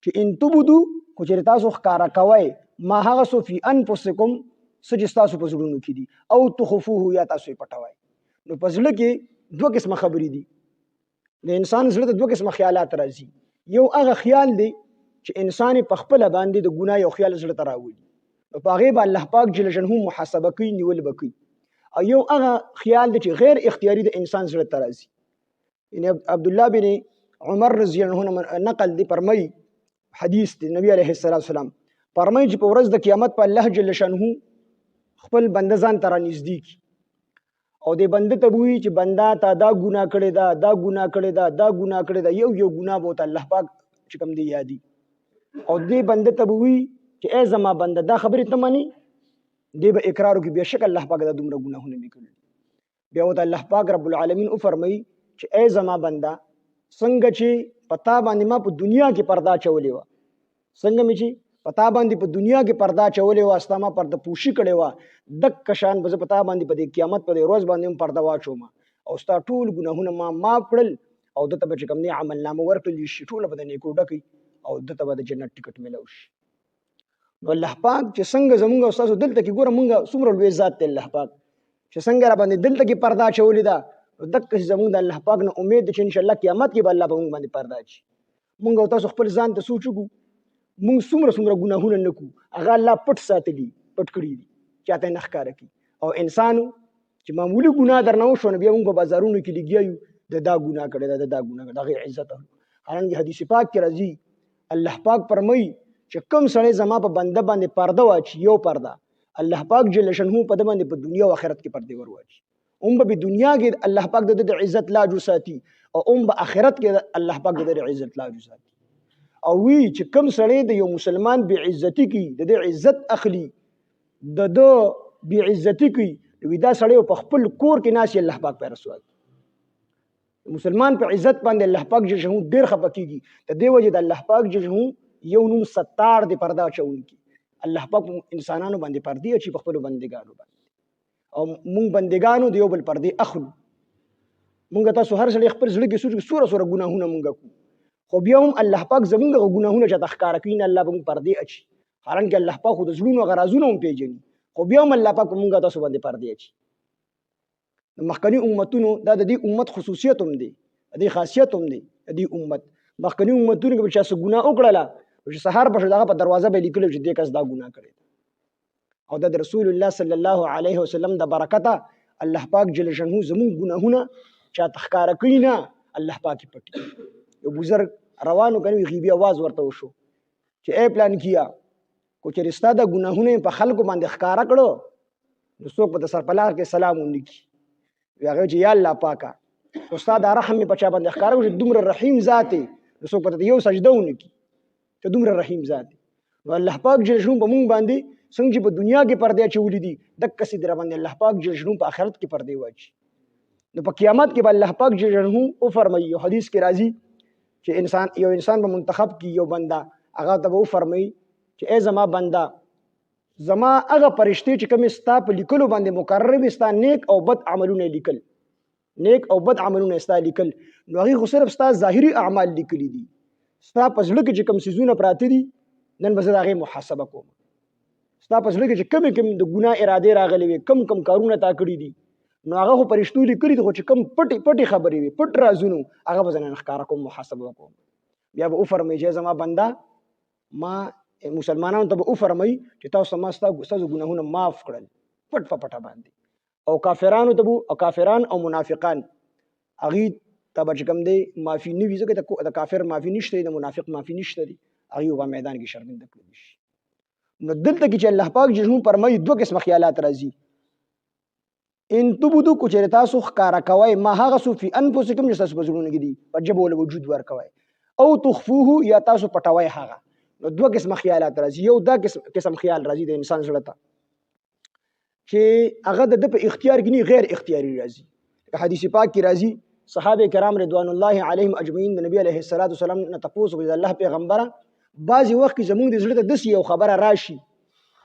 چې ان تبدو کو چې تاسو ښکارا کوي ما هغه سو فی انفسکم سج تاسو په زړونو کې دي او تخفوه یا تاسو پټوي. نو په زړه کې دوه قسمه خبرې دي. د انسان زړه ته دوه قسمه خیالات راځي. یو هغه خیال دی چې انسان په خپل باندې د ګناه یو خیال زړه ته راوړي، نو په هغه به الله پاک جل جلاله محاسبه کوي، نیول بکوي. او یو هغه خیال دی چې غیر اختیاري د انسان زړه ته راځي. یعنی عبد الله بن عمر رضی الله عنه نقل دی فرمای حدیث دی نبی علیه السلام فرمای چې په ورځ د قیامت په الله جل شانه خپل بنده ځان ته رانږدې کی او د بنده ته وایي چې بنده تا دا ګناه کړې ده، دا ګناه کړې ده، دا ګناه کړې ده، یو ګناه به ورته الله پاک چې کوم دی یادي او دې بنده ته وایي چې ای زما بنده دا خبرې ته مني، دې به اقرار وکړي بېشکه الله پاک دا دومره ګناهونه مې کړي. بیا ورته الله پاک رب العالمین وفرمایي چې ای زما بنده څنګه چې پتا باندې ما په دنیا کې پردا چولې وه، څنګه مې چې پتا باندې په دنیا کې پردا چولې وه، ستا ما پرده پوشي کړې وه، دک شان به زه پتا باندې په دې قیامت په دې ورځ باندې هم پرده واچوم او ستا ټول ګناهونه ما معاف کړل او دته به چې کوم دی عملنامه ورکړل شي، ټوله به د نیکو ډکوي او دته به د جنت ټکټ میلاو شي. نو الله پاک چې څنګه زمونږ او ستاسو دلته کې ګوره مونږ څومره لوی ذات دی الله پاک چې څنګه را باندې دلته کې پردا چولې ده، نو دقسې زمونږ د الله پاک نه امید دی چې انشاءالله قیامت کې به الله په مونږ باندې پردا اچي. مونږ او تاسو خپل ځان ته سوچ وکړو مونږ څومره ګناهونه نه کوو، هغه الله پټ ساتلي، پټ کړي دي، چاته یې نه ښکاره کړي. او انسانو چې معمولي ګناه درنه وشو نو بیا مونږ په بازارونو کې لګیا یو د دا ګناه کړی ده، د دا ګناه کړی ده، هغې عزت اخلو. حالانکه حدیث پاک کې راځي الله پاک فرمایي چې کوم سړی زما په بنده باندې پرده واچي، یو پرده الله پاک جل شانه په ده باندې په دنیا او آخرت کې پردې ور واچي، هم به دنیا کې الله پاک د عزت لاج وساتي او هم به آخرت کې الله پاک د عزت لاج وساتي. او وی چې کوم سړی د یو مسلمان بې عزتي کوي، د دې عزت اخلي، د ده بې عزتي کوي، وی دا سړی په خپل کور کې ناست الله پاک پې رسوا کوي. مسلمان په عزت باندې الله پاک جل شانه ډېر خفه کېږي. د دې وجې د الله پاک جل شانه یو نوم ستار دی پرده اچوونکي. الله پاک انسانانو باندې پردې اچي په خپلو بندګانو باندې او مونږ بندګانو د یو بل پردې اخلو. مونږ تاسو هر سړی خپل زړه کې سوچ سوره ګناهونه مونږ کوو، خو بیا هم الله پاک زمونږ ګناهونه چاته ښکاره کوي نه، الله به مونږ پردې اچي. حالانکه الله پاک خو د زړونو هغه رازونه هم پېژني، خو بیا هم الله پاک په مونږ تاسو باندې پردې اچي. د مخکني امتونو دا د دې امت خصوصیت هم دی، د دې خاصیت هم دی. د دې امت مخکني امتونو کې به چا څه ګناه وکړله چې سهار به دغه په دروازه به لیکلی چې دې کس دا ګناه کړی او دا د رسول الله صلی الله علیه وسلم د برکته الله پاک جل شانه زمونږ ګناهونه چاته ښکاره کوي نه، الله پاک یې پټي. یو بزرګ روانو کنه غیبي आवाज ورته وشو چې اے پلان کیا کو چې رستا د ګناهونه په خلکو باندې ښکارا کړو نو څوک په سرپلار کې سلام ونکي. هغه چې یا الله پاکه استاد رحم په چا باندې ښکارا چې دومره رحیم ذات نو څوک په یو سجده ونکي ته دومره رحیم ذات. نو الله پاک جل شانه په مونږ باندې څنګه چې په دنیا کې پردې اچولې دي دقسې در باندې الله پاک جل شانه په آخرت کې پردې واچي. نو په قیامت کې به الله پاک جل شانه وفرمایي، یو حدیث کې راځي چې یو انسان به منتخب کی یو بنده، هغه ته به وفرمایي چې ای زما بنده زما هغه فرشتې چې کومې ستا په لیکلو باندې مقرر وي، ستا نیک او بد عملونه لیکل، نیک او بد عملونه ستا لیکل، نو هغې خو صرف ستا ظاهري اعمال لیکلي دي، ستا په زړه کې چې کوم څیزونه پراته دي نن به زه د هغې محاسبه کوم. ستا په زړه کې چې کوم د ګناه ارادې راغلې وي، کم کارونه تا کړي دي، نو هغه خو فرشتو لیکلي دي، خو چې کوم پټې خبرې وي، پټ رازونه هغه به زه نن ښکاره کوم، محاسبه وکړم. بیا به وفرمایي چې زما بنده ما مسلمانانو ته به وفرمایي چې تاسو ما ستاسو ګناهونه معاف کړل پټ په پټه باندې. او کافرانو ته به کافران او منافقان هغې ته به چې کوم دی معافي نه وي، ځکه د کافر معافي نشته دی، د منافق معافي نشته دی، هغې به میدان کې شرمنده کړلی شي. نو دلته کې چې الله پاک جل شانه فرمایي دوه قسمه خیالات راځي. ان تبدو کو چې تاسو ښکاره کوئ ما هغه څه فی انفسکم چې ستاسو په زړونو کې دي، په ژبه ول وجود ورکوئ، او تخفوه یا تاسو پټوئ هغه. نو دوه قسمه خیالات راځي. یو دا قسم خیال راځي د انسان زړه ته چې هغه د په اختیار کې نه، غیر اختیاري راځي. حدیث پاک کې راځي صحابه کرام رضوان الله علیهم اجمعین د نبی علیه الصلاۃ والسلام نه تپوس کوي، الله پیغمبره بعضې وخت کې زمونږ د زړه ته داسې یو خبره راشي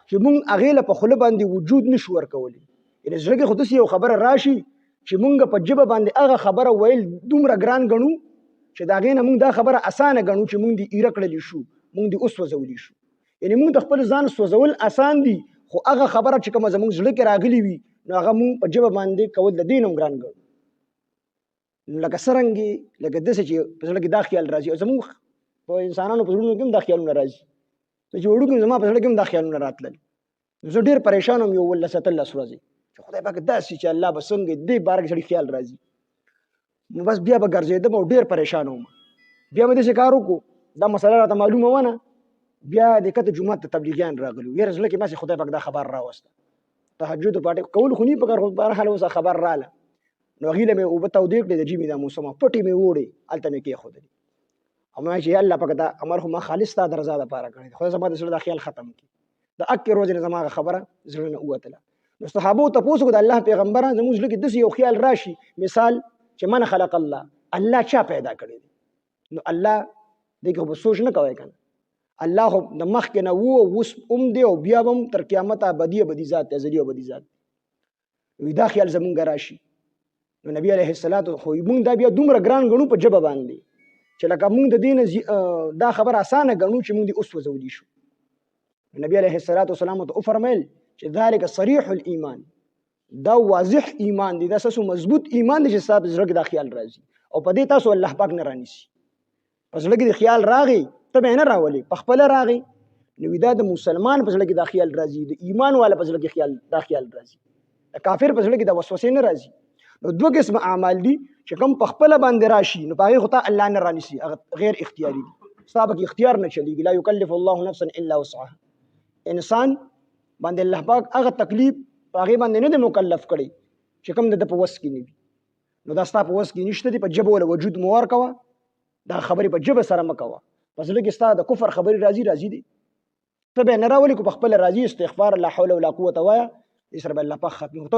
چې مونږ هغې له په خوله باندې وجود نشو ورکولی، یعنې زړه کې خو داسې یو خبره راشي چې مونږ په ژبه باندې هغه خبره ویل دومره ګران ګڼو چې د هغې نه مونږ دا خبره اسانه ګڼو چې مونږ دې ایره کړلی شو، مونږ دې اوس سوځولی شو. یعنې مونږ د خپل ځان سوځول اسان دي، خو هغه خبره چې کومه زموږ زړه کې راغلي وي نو هغه مونږ په ژبه باندې کول د دې نه هم ګران ګڼو. نو لکه څرنګې لکه داسې چې په زړه کې دا خیال راځي، او زموږ په انسانانو په زړونو کې هم دا خیالونه راځي. چې وړوکي زما په زړه کې هم دا خیالونه راتلل. زه ډېر پریشان وم یو 17 ورځې چې خدای پاک داسې چې الله به څنګه دې باره کې سړي خیال راځي. نو بس بیا به ګرځېدم او ډېر پریشان وم. بیا مې داسې کار وکړو، دا مسله راته معلومه ونه، بیا د کته جومات ته تبلیغیان راغلي، یاره زړه کې ماسې خدای پاک دا خبر راوسته. تهجد پاټې کول خو نه پکار، خو بهرحال اوس خبر رااله. نو هغې له مې اوبه تودې کړې، د ژمي دا موسم پټې مې وړې، هلته مې کېښودلې. او ما چې یا الله پاک دا عمل خو ما خالص ستا د رضا دپاره کړی دی، خدای زما د زړه دا خیال ختم کړي. د اکې روزې نه زما هغه خبره زړه نه ووتله. نو صحابو تپوس وکړو د الله پیغمبره زموږ زړه کې داسې یو خیال راشي، مثال چې من خلق الله چا پیدا کړی دی؟ نو الله دې کې خو به سوچ نه کوئ که نه، الله خو د مخکې نه و اوس هم دی او بیا به هم تر قیامته ابدي ذات دی، ازلي ابدي ذات دی. دا خیال زمونږ راشي. نو نبی علیه السلام خو موږ دا بیا دومره ګران ګڼو په ژبه باندې چې لکه موږ د دې نه دا خبر اسانه ګڼو چې موږ دې اوس وځولی شو. نبی علیه السلام ته وفرمیل چې ذلک صریح الایمان، دا واضح ایمان دی، دا ستاسو مضبوط ایمان دی چې ستا په زړه کې دا خیال راځي او په دې تاسو الله پاک نه رانیسي. په زړه کې د خیال راغی ته به یې نه راولې، په خپله راغی. نو دا د مسلمان په زړه کې دا خیال راځي، د ایمان والا په زړه کې دا خیال راځي، د کافر په زړه کې دا وسوسې نه راځي. نو دوه قسمه اعمال دي چې کوم په خپله باندې راشي نو په هغې خو ته الله نه رانیسي، هغه غیر اختیاري دي، ستا پکې اختیار نه چلېږي. لا یکلف الله نفسا الا وسعها. انسان باندې الله پاک هغه تکلیف په هغې باندې نه دی مکلف کړی چې کوم د ده په وس کې نه وي. نو دا ستا په وس کې نشته دی، په ژبه وله وجود مو ورکوه، دا خبرې په ژبه سره مه کوه. په زړه کې ستا د کفر خبرې راځي دي، ته به یې نه راولې، خو په خپله راځي استغفار لا حول ولا قوة وایه، دې سره به الله پاک ختمي. نو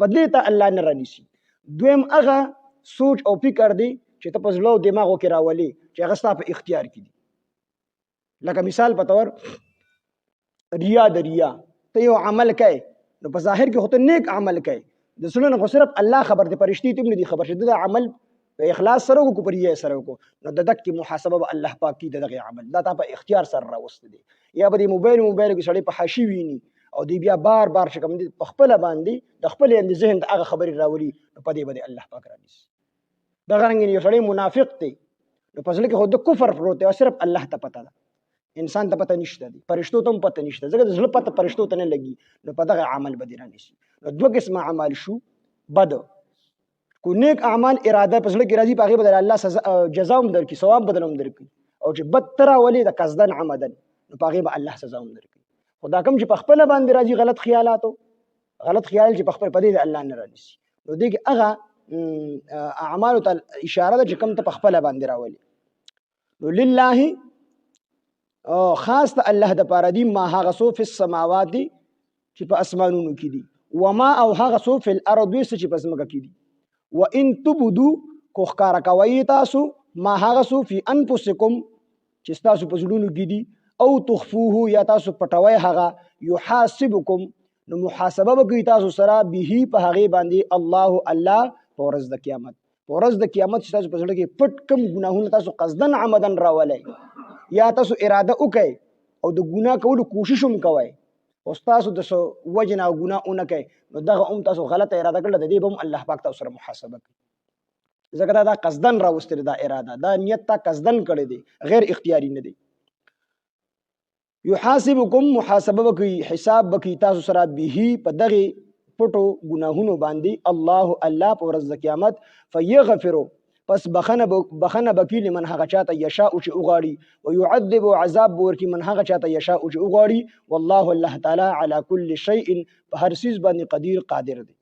په دې ته الله نه رانیسي. دویم هغه سوچ او فکر دی چې ته په زړه او دماغو کې راولې چې هغه ستا په اختیار کې دي. لکه مثال په طور ریا د ریا، ته یو عمل کوې نو په ظاهر کې خو ته نیک عمل کوې، د زړه نه خو صرف الله خبر دی، فرشتې ته هم نه دي خبر چې دا عمل په اخلاص سره وکړو، په ریا سره وکړو، نو د دقې محاسبه به الله پاک کړي د دغې عمل، دا تا په اختیار سره راوسته دی. یا به د موبایل کې سړی په حاشي ویني او دی بیا بار چې کوم دی په خپله باندې د خپلې ذهن ته هغه خبرې راولي، نو په دې به الله پاک رانیسي. دغه رنګ یو سړی منافق دی نو په زړه کې خو د کفر پروت دی او صرف الله ته پته ده، انسان ته پته نشته دی، فرشتو ته هم پته نشته، ځکه د زړه پته فرشتو ته نه لګي، نو په دغه عمل به دې رانیسي. نو دوه قسمه اعمال شو، بد کو نیک اعمال اراده په زړه کې راځي، په هغې به د الله جزا هم درکړي، ثواب بدل هم درکړي، او چې بد ته راولي د قصدن عمدن نو په هغې به الله سزا هم درکړي. خو دا کوم چې په خپله باندې راځي غلط خیال چې په خپل په دې د الله نه رانیسي، نو دې کې هغه اعمالو ته اشاره ده چې کوم ته په خپله باندې راولي. نو لله خاص ته الله دپاره دي ما هغه څه فی السماوات دي چې په اسمانونو کې دي، وما او هغه څه فی الارض دوی څه چې په ځمکه کې دي. وان تبدو کو ښکاره کوئ تاسو ما هغه څه فی انفسکم چې ستاسو په زړونو کې دي، او تخفوه یا تاسو پټوئ هغه، یحاسبکم نو محاسبه به کوي تاسو سره به په هغې باندې الله په ورځ د قیامت. په ورځ د قیامت چې تاسو په زړه کې پټ کم ګناهونه تاسو قصدن عمدن راولئ یا تاسو اراده وکئ او د ګناه کولو کوشش هم کوئ او ستاسو د وجې نه ګناه ونه کوئ، نو دغه هم تاسو غلطه اراده کړله، د دې به هم الله پاک تاسو سره محاسبه کوي، ځکه دا قصدن راوستلی، دا اراده دا نیت تا قصدن کړی دی، غیر اختیاري نه دی. یحاسبکم محاسبه وکړي، حساب وکړي تاسو سره به په دغې پټو ګناهونو باندې الله په ورځ د قیامت. فیغفرو پس بخنه بکړي لمن هغه چاته یشاء چې وغواړي، ویعذب عذاب به ورکړي من هغه چاته یشاء چې وغواړي، والله الله تعالی علی کل شیء په هر څیز باندې قدیر قادر دی.